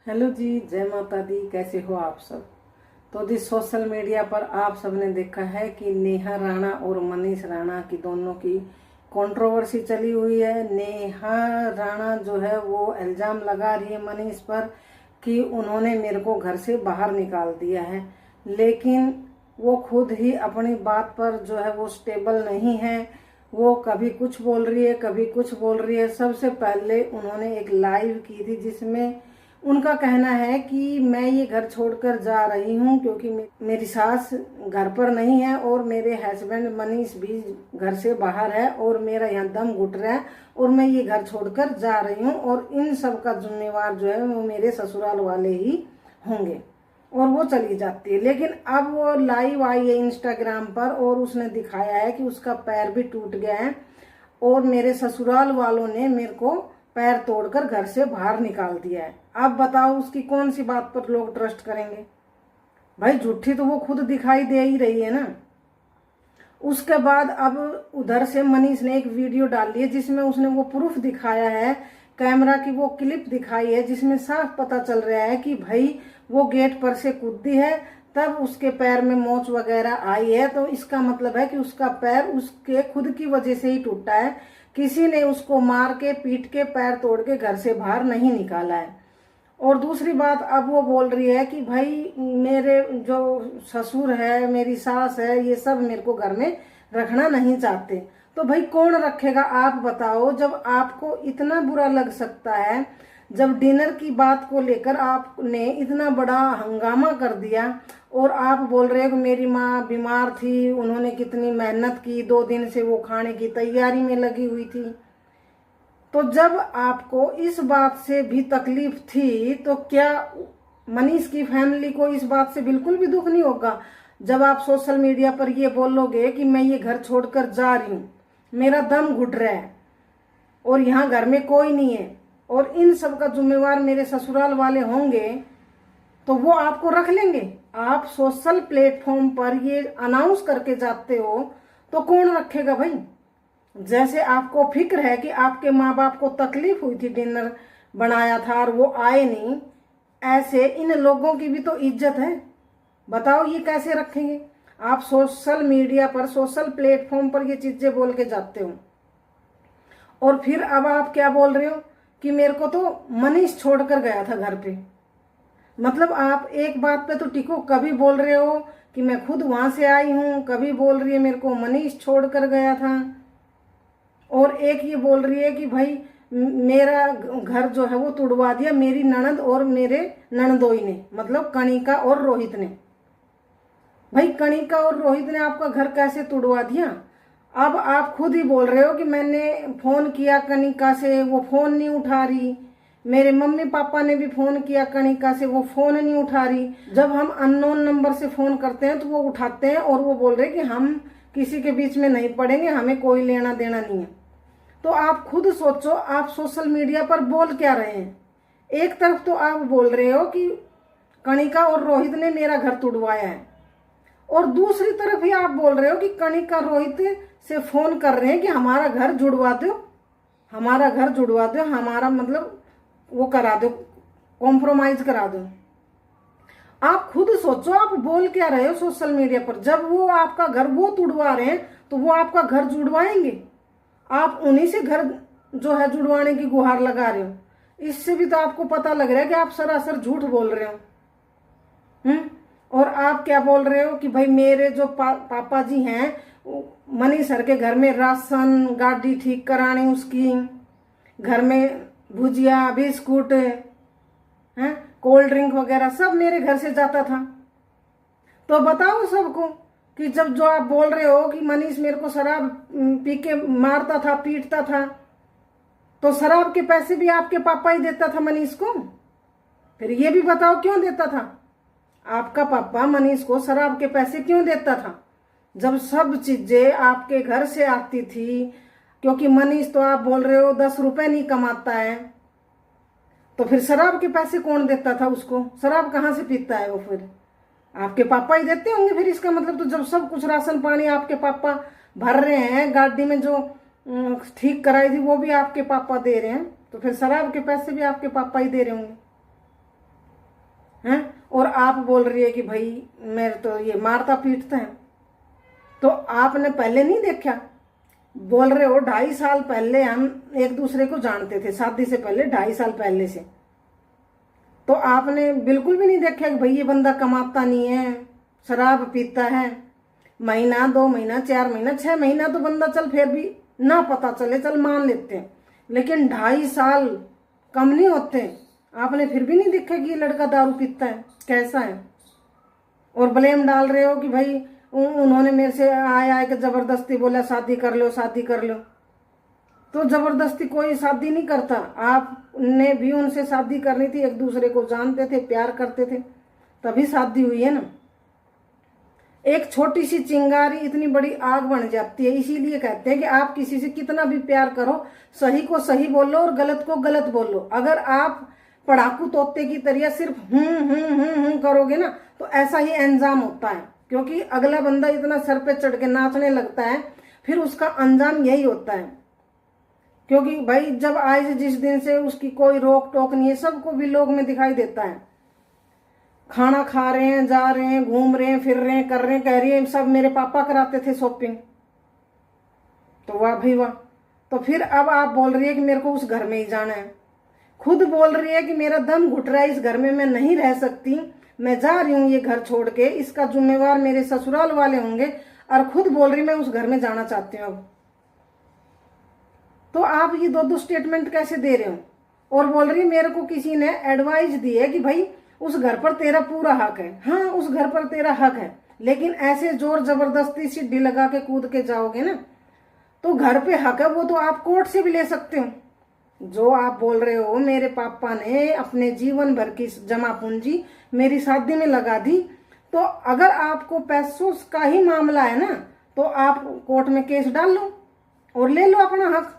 Hello जी, जय माता दी। कैसे हो आप सब। तो जी सोशल मीडिया पर आप सबने देखा है कि नेहा राणा और मनीष राणा की दोनों की कंट्रोवर्सी चली हुई है। नेहा राणा जो है वो इल्जाम लगा रही है मनीष पर कि उन्होंने मेरे को घर से बाहर निकाल दिया है, लेकिन वो खुद ही अपनी बात पर जो है वो स्टेबल नहीं है। वो कभी कुछ बोल रही है, कभी कुछ बोल रही है। सबसे पहले उन्होंने एक लाइव की थी जिसमें उनका कहना है कि मैं ये घर छोड़कर जा रही हूँ क्योंकि मेरी सास घर पर नहीं है और मेरे हस्बैंड मनीष भी घर से बाहर है और मेरा यहाँ दम घुट रहा है और मैं ये घर छोड़कर जा रही हूँ और इन सब का जिम्मेवार जो है वो मेरे ससुराल वाले ही होंगे। और वो चली जाती है। लेकिन अब वो लाइव आई है इंस्टाग्राम पर और उसने दिखाया है कि उसका पैर भी टूट गया है और मेरे ससुराल वालों ने मेरे को पैर तोड़कर घर से बाहर निकाल दिया है। अब बताओ उसकी कौन सी बात पर लोग ट्रस्ट करेंगे। भाई झूठी तो वो खुद दिखाई दे ही रही है ना। उसके बाद अब उधर से मनीष ने एक वीडियो डाली है जिसमें उसने वो प्रूफ दिखाया है, कैमरा की वो क्लिप दिखाई है जिसमें साफ पता चल रहा है कि भाई वो गेट पर से कूदी है, तब उसके पैर में मोच वगैरह आई है। तो इसका मतलब है कि उसका पैर उसके खुद की वजह से ही टूटा है, किसी ने उसको मार के पीट के पैर तोड़ के घर से बाहर नहीं निकाला है। और दूसरी बात अब वो बोल रही है कि भाई मेरे जो ससुर है, मेरी सास है, ये सब मेरे को घर में रखना नहीं चाहते। तो भाई कौन रखेगा आप बताओ। जब आपको इतना बुरा लग सकता है, जब डिनर की बात को लेकर आपने इतना बड़ा हंगामा कर दिया और आप बोल रहे हो कि मेरी माँ बीमार थी, उन्होंने कितनी मेहनत की, 2 दिन से वो खाने की तैयारी में लगी हुई थी। तो जब आपको इस बात से भी तकलीफ थी तो क्या मनीष की फैमिली को इस बात से बिल्कुल भी दुख नहीं होगा। जब आप सोशल मीडिया पर ये बोलोगे कि मैं ये घर छोड़कर जा रही हूँ, मेरा दम घुट रहा है और यहाँ घर में कोई नहीं है और इन सब का जिम्मेवार मेरे ससुराल वाले होंगे, तो वो आपको रख लेंगे। आप सोशल प्लेटफॉर्म पर ये अनाउंस करके जाते हो तो कौन रखेगा भाई। जैसे आपको फिक्र है कि आपके माँ बाप को तकलीफ हुई थी, डिनर बनाया था और वो आए नहीं, ऐसे इन लोगों की भी तो इज्जत है। बताओ ये कैसे रखेंगे। आप सोशल मीडिया पर, सोशल प्लेटफॉर्म पर ये चीजें बोल के जाते हो और फिर अब आप क्या बोल रहे हो कि मेरे को तो मनीष छोड़कर गया था घर पे। मतलब आप एक बात पे तो टिको। कभी बोल रहे हो कि मैं खुद वहां से आई हूं, कभी बोल रही है मेरे को मनीष छोड़कर गया था, और एक ये बोल रही है कि भाई मेरा घर जो है वो तुड़वा दिया मेरी ननद और मेरे ननदोई ने, मतलब कणिका और रोहित ने। भाई कणिका और रोहित ने आपका घर कैसे तुड़वा दिया। अब आप खुद ही बोल रहे हो कि मैंने फोन किया कणिका से, वो फोन नहीं उठा रही। मेरे मम्मी पापा ने भी फोन किया कणिका से, वो फोन नहीं उठा रही। जब हम अननोन नंबर से फोन करते हैं तो वो उठाते हैं और वो बोल रहे कि हम किसी के बीच में नहीं पड़ेंगे, हमें कोई लेना देना नहीं है। तो आप खुद सोचो, आप सोशल मीडिया पर बोल क्या रहे हैं। एक तरफ तो आप बोल रहे हो कि कणिका और रोहित ने मेरा घर तुड़वाया है और दूसरी तरफ ही आप बोल रहे हो कि कणिका रोहित से फोन कर रहे हैं कि हमारा घर जुड़वा दो, हमारा घर जुड़वा दो, हमारा मतलब वो करा दो, कॉम्प्रोमाइज करा दो। आप खुद सोचो, आप बोल क्या रहे हो सोशल मीडिया पर। जब वो आपका घर वो तुड़वा रहे हैं तो वो आपका घर जुड़वाएंगे, आप उन्हीं से घर जो है जुड़वाने की गुहार लगा रहे हो। इससे भी तो आपको पता लग रहा है कि आप सरासर झूठ बोल रहे हो। और आप क्या बोल रहे हो कि भाई मेरे जो पापा जी हैं, मनीष सर के घर में राशन, गाड़ी ठीक करानी उसकी, घर में भुजिया, बिस्कुट, हैं, कोल्ड ड्रिंक वगैरह सब मेरे घर से जाता था। तो बताओ सबको कि जब जो आप बोल रहे हो कि मनीष मेरे को शराब पी के मारता था, पीटता था, तो शराब के पैसे भी आपके पापा ही देता था मनीष को। फिर ये भी बताओ क्यों देता था आपका पापा मनीष को शराब के पैसे क्यों देता था, जब सब चीजें आपके घर से आती थी। क्योंकि मनीष तो आप बोल रहे हो 10 रुपए नहीं कमाता है, तो फिर शराब के पैसे कौन देता था उसको। शराब कहाँ से पीता है वो, फिर आपके पापा ही देते होंगे। फिर इसका मतलब तो जब सब कुछ राशन पानी आपके पापा भर रहे हैं, गाड़ी में जो ठीक कराई थी वो भी आपके पापा दे रहे हैं, तो फिर शराब के पैसे भी आपके पापा ही दे रहे होंगे। हैं, और आप बोल रही है कि भाई मेरे तो ये मारता पीटता है। तो आपने पहले नहीं देखा, बोल रहे हो 2.5 साल पहले हम एक दूसरे को जानते थे, शादी से पहले 2.5 साल पहले से। तो आपने बिल्कुल भी नहीं देखा कि भाई ये बंदा कमाता नहीं है, शराब पीता है। महीना 2 महीना 4 महीना 6 महीना तो बंदा चल फिर भी ना पता चले, चल मान लेते हैं, लेकिन 2.5 साल कम नहीं होते। आपने फिर भी नहीं देखा कि ये लड़का दारू पीता है, कैसा है। और ब्लेम डाल रहे हो कि भाई उन्होंने मेरे से आया कि जबरदस्ती बोला शादी कर लो शादी कर लो। तो जबरदस्ती कोई शादी नहीं करता, आपने भी उनसे शादी करनी थी, एक दूसरे को जानते थे, प्यार करते थे, तभी शादी हुई है ना। एक छोटी सी चिंगारी इतनी बड़ी आग बन जाती है। इसीलिए कहते हैं कि आप किसी से कितना भी प्यार करो, सही को सही बोलो और गलत को गलत बोलो। अगर आप पढ़ाकू तोते की तरह सिर्फ करोगे ना, तो ऐसा ही अंजाम होता है। क्योंकि अगला बंदा इतना सर पे चढ़ के नाचने लगता है, फिर उसका अंजाम यही होता है। क्योंकि भाई जब आए जिस दिन से उसकी कोई रोक टोक नहीं है, सबको भी लोग में दिखाई देता है। खाना खा रहे हैं, जा रहे हैं, घूम रहे हैं, फिर रहे हैं, कर रहे हैं, कह रही है सब मेरे पापा कराते थे शॉपिंग। तो वाह भाई वाह। तो फिर अब आप बोल रही है कि मेरे को उस घर में ही जाना है। खुद बोल रही है कि मेरा दम घुट रहा है, इस घर में मैं नहीं रह सकती, मैं जा रही हूँ ये घर छोड़ के, इसका जिम्मेवार मेरे ससुराल वाले होंगे। और खुद बोल रही मैं उस घर में जाना चाहती हूँ अब। तो आप ये दो स्टेटमेंट कैसे दे रहे हो। और बोल रही मेरे को किसी ने एडवाइस दी है कि भाई उस घर पर तेरा पूरा हक है। हाँ, उस घर पर तेरा हक है, लेकिन ऐसे जोर जबरदस्ती सीढ़ी लगा के कूद के जाओगे ना, तो घर पे हक है वो तो आप कोर्ट से भी ले सकते हो। जो आप बोल रहे हो मेरे पापा ने अपने जीवन भर की जमा पूंजी मेरी शादी में लगा दी, तो अगर आपको पैसों का ही मामला है ना, तो आप कोर्ट में केस डाल लो और ले लो अपना हक।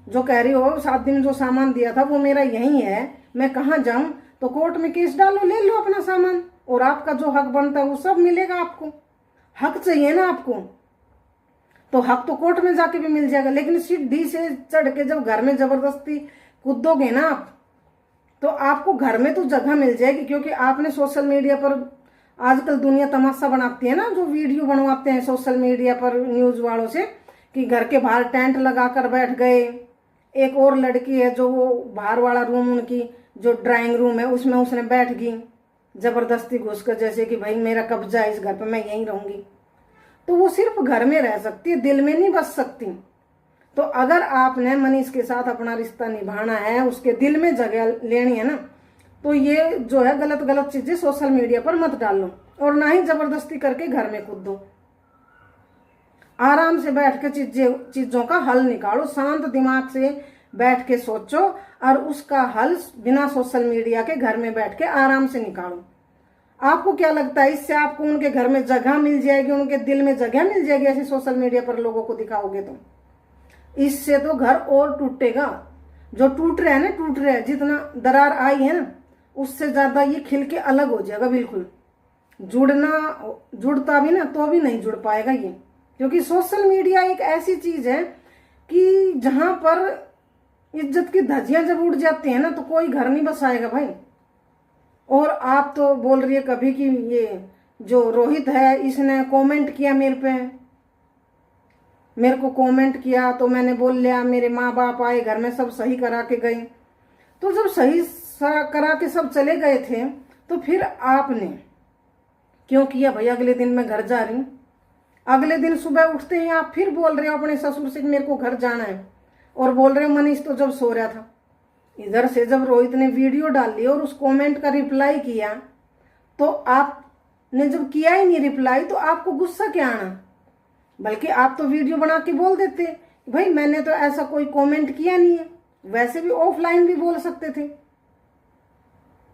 जो कह रही हो शादी में जो सामान दिया था वो मेरा यही है, मैं कहाँ जाऊं, तो कोर्ट में केस डालो, ले लो अपना सामान, और आपका जो हक बनता है वो सब मिलेगा आपको। हक चाहिए ना आपको, तो हक तो कोर्ट में जाके भी मिल जाएगा। लेकिन सीढ़ी से चढ़ के जब घर में जबरदस्ती कूदोगे ना आप, तो आपको घर में तो जगह मिल जाएगी। क्योंकि आपने सोशल मीडिया पर आजकल दुनिया तमाशा बनाती है ना, जो वीडियो बनवाते हैं सोशल मीडिया पर न्यूज वालों से, कि घर के बाहर टेंट लगाकर बैठ गए। एक और लड़की है जो वो बाहर वाला रूम, उनकी जो ड्राइंग रूम है उसमें उसने बैठ गई जबरदस्ती घुसकर, जैसे कि भाई मेरा कब्जा है इस घर पे, मैं यहीं रहूंगी। तो वो सिर्फ घर में रह सकती है, दिल में नहीं बस सकती। तो अगर आपने मनीष के साथ अपना रिश्ता निभाना है, उसके दिल में जगह लेनी है ना, तो ये जो है गलत गलत चीजें सोशल मीडिया पर मत डालो, और ना ही जबरदस्ती करके घर में कूदो। आराम से बैठ के चीजों का हल निकालो, शांत दिमाग से बैठ के सोचो, और उसका हल बिना सोशल मीडिया के घर में बैठ के आराम से निकालो। आपको क्या लगता है इससे आपको उनके घर में जगह मिल जाएगी, उनके दिल में जगह मिल जाएगी ऐसे सोशल मीडिया पर लोगों को दिखाओगे तो? इससे तो घर और टूटेगा। जो टूट रहा है ना, टूट रहा है, जितना दरार आई है ना, उससे ज्यादा ये खिल के अलग हो जाएगा बिल्कुल। जुड़ता भी ना तो भी नहीं जुड़ पाएगा ये। क्योंकि सोशल मीडिया एक ऐसी चीज है कि जहां पर इज्जत की धज्जियां जब उड़ जाती है ना, तो कोई घर नहीं बसाएगा भाई। और आप तो बोल रही है कभी कि ये जो रोहित है इसने कमेंट किया मेरे को कमेंट किया, तो मैंने बोल लिया, मेरे माँ बाप आए घर में, सब सही करा के गए। तो जब सही करा के सब चले गए थे, तो फिर आपने क्यों किया भाई? अगले दिन मैं घर जा रही हूँ, अगले दिन सुबह उठते ही आप फिर बोल रहे हो अपने ससुर से मेरे को घर जाना है, और बोल रहे हो मनीष तो जब सो रहा था। इधर से जब रोहित ने वीडियो डाली और उस कमेंट का रिप्लाई किया, तो आपने जब किया ही नहीं रिप्लाई, तो आपको गुस्सा क्या आना? बल्कि आप तो वीडियो बना के बोल देते भाई मैंने तो ऐसा कोई कमेंट किया नहीं है। वैसे भी ऑफलाइन भी बोल सकते थे।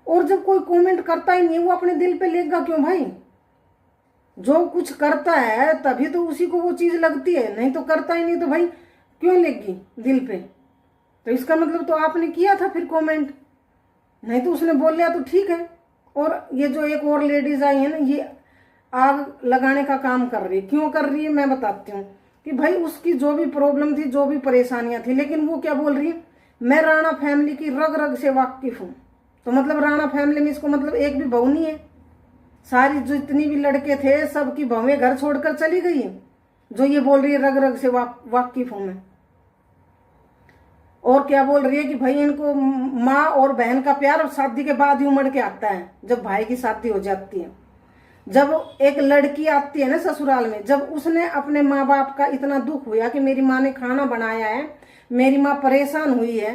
और जब कोई कमेंट करता ही नहीं, वो अपने दिल पे लेगा क्यों भाई? जो कुछ करता है तभी तो उसी को वो चीज लगती है, नहीं तो करता ही नहीं तो भाई क्यों लेगी दिल पे? तो इसका मतलब तो आपने किया था फिर कमेंट, नहीं तो उसने बोल लिया तो ठीक है। और ये जो एक और लेडीज आई है ना, ये आग लगाने का काम कर रही है। क्यों कर रही है मैं बताती हूँ। कि भाई उसकी जो भी प्रॉब्लम थी, जो भी परेशानियां थी, लेकिन वो क्या बोल रही है, मैं राणा फैमिली की रग रग से वाकिफ हूँ। तो मतलब राणा फैमिली में इसको मतलब एक भी बहू नहीं है। सारी जितनी भी लड़के थे सबकी बहुएं घर छोड़कर चली गई है, जो ये बोल रही है रग रग से वाकिफ हूं मैं। और क्या बोल रही है कि भाई इनको माँ और बहन का प्यार शादी के बाद ही उमड़ के आता है, जब भाई की शादी हो जाती है। जब एक लड़की आती है ना ससुराल में, जब उसने अपने माँ बाप का इतना दुख हुआ कि मेरी माँ ने खाना बनाया है, मेरी माँ परेशान हुई है,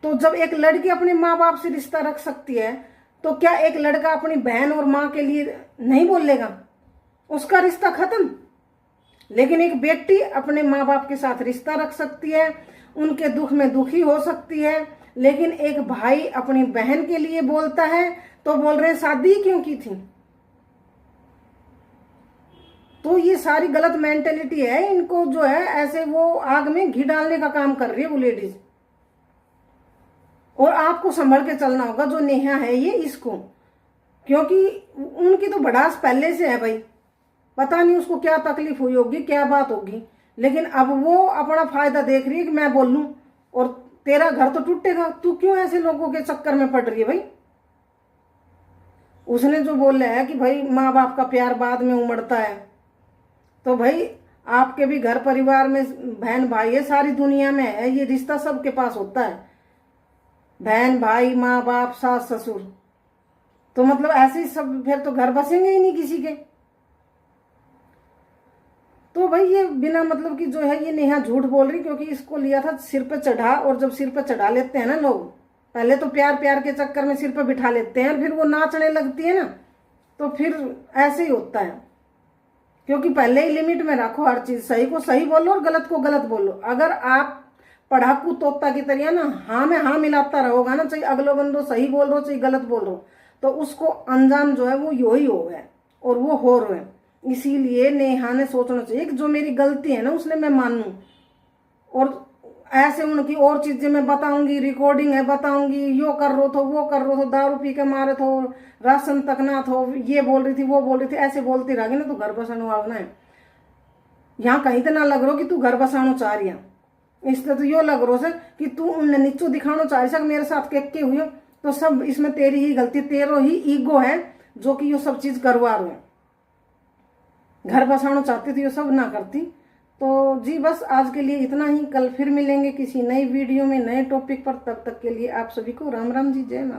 तो जब एक लड़की अपने माँ बाप से रिश्ता रख सकती है, तो क्या एक लड़का अपनी बहन और माँ के लिए नहीं बोलेगा? उसका रिश्ता खत्म। लेकिन एक बेटी अपने माँ बाप के साथ रिश्ता रख सकती है, उनके दुख में दुखी हो सकती है। लेकिन एक भाई अपनी बहन के लिए बोलता है तो बोल रहे हैं शादी क्यों की थी? तो ये सारी गलत मेंटेलिटी है। इनको जो है ऐसे वो आग में घी डालने का काम कर रही है वो लेडीज। और आपको संभल के चलना होगा, जो नेहा है ये इसको, क्योंकि उनकी तो भड़ास पहले से है भाई। पता नहीं उसको क्या तकलीफ हुई होगी, क्या बात होगी, लेकिन अब वो अपना फायदा देख रही है कि मैं बोल लूं और तेरा घर तो टूटेगा। तू क्यों ऐसे लोगों के चक्कर में पड़ रही है भाई? उसने जो बोला है कि भाई माँ बाप का प्यार बाद में उमड़ता है, तो भाई आपके भी घर परिवार में बहन भाई है, सारी दुनिया में है, ये रिश्ता सबके पास होता है, बहन भाई माँ बाप सास ससुर। तो मतलब ऐसे ही सब फिर तो घर बसेंगे ही नहीं किसी के। तो भाई ये बिना मतलब की जो है ये नेहा झूठ बोल रही, क्योंकि इसको लिया था सिर पे चढ़ा। और जब सिर पे चढ़ा लेते हैं ना लोग, पहले तो प्यार प्यार के चक्कर में सिर पे बिठा लेते हैं, फिर वो नाचने लगती है ना, तो फिर ऐसे ही होता है। क्योंकि पहले ही लिमिट में रखो हर चीज, सही को सही बोलो और गलत को गलत बोलो। अगर आप पढ़ाकू तोता की तरह ना हाँ में हाँ मिलाता रहोगा ना, चाहे अगलो बंदो सही बोल रहे हो चाहे गलत बोल रहे हो, तो उसको अंजाम जो है वो यो ही हो है और वो हो रहे हैं। इसीलिए नेहा ने सोचना चाहिए कि जो मेरी गलती है ना उसने मैं मानूं, और ऐसे उनकी और चीजें मैं बताऊंगी, रिकॉर्डिंग है बताऊंगी, यो कर रो थो वो कर रो थो, दारू पी के मारे थो, राशन तक ना थो, ये बोल रही थी वो बोल रही थी, ऐसे बोलती रहेगी ना तो घर बसाने वाला है। यहाँ कहीं तो ना लग रहा कि तू घर बसाना चाह रही है, इसलिए तो यो लग रहा है कि तू उन नीचो दिखाना चाह रही है मेरे साथ के हुई, तो सब इसमें तेरी ही गलती, तेरो ही ईगो है जो कि यो सब चीज करवा रहे हैं। घर बसाना चाहती थी ये सब ना करती। तो जी बस आज के लिए इतना ही। कल फिर मिलेंगे किसी नई वीडियो में नए टॉपिक पर। तब तक के लिए आप सभी को राम राम जी, जय माता।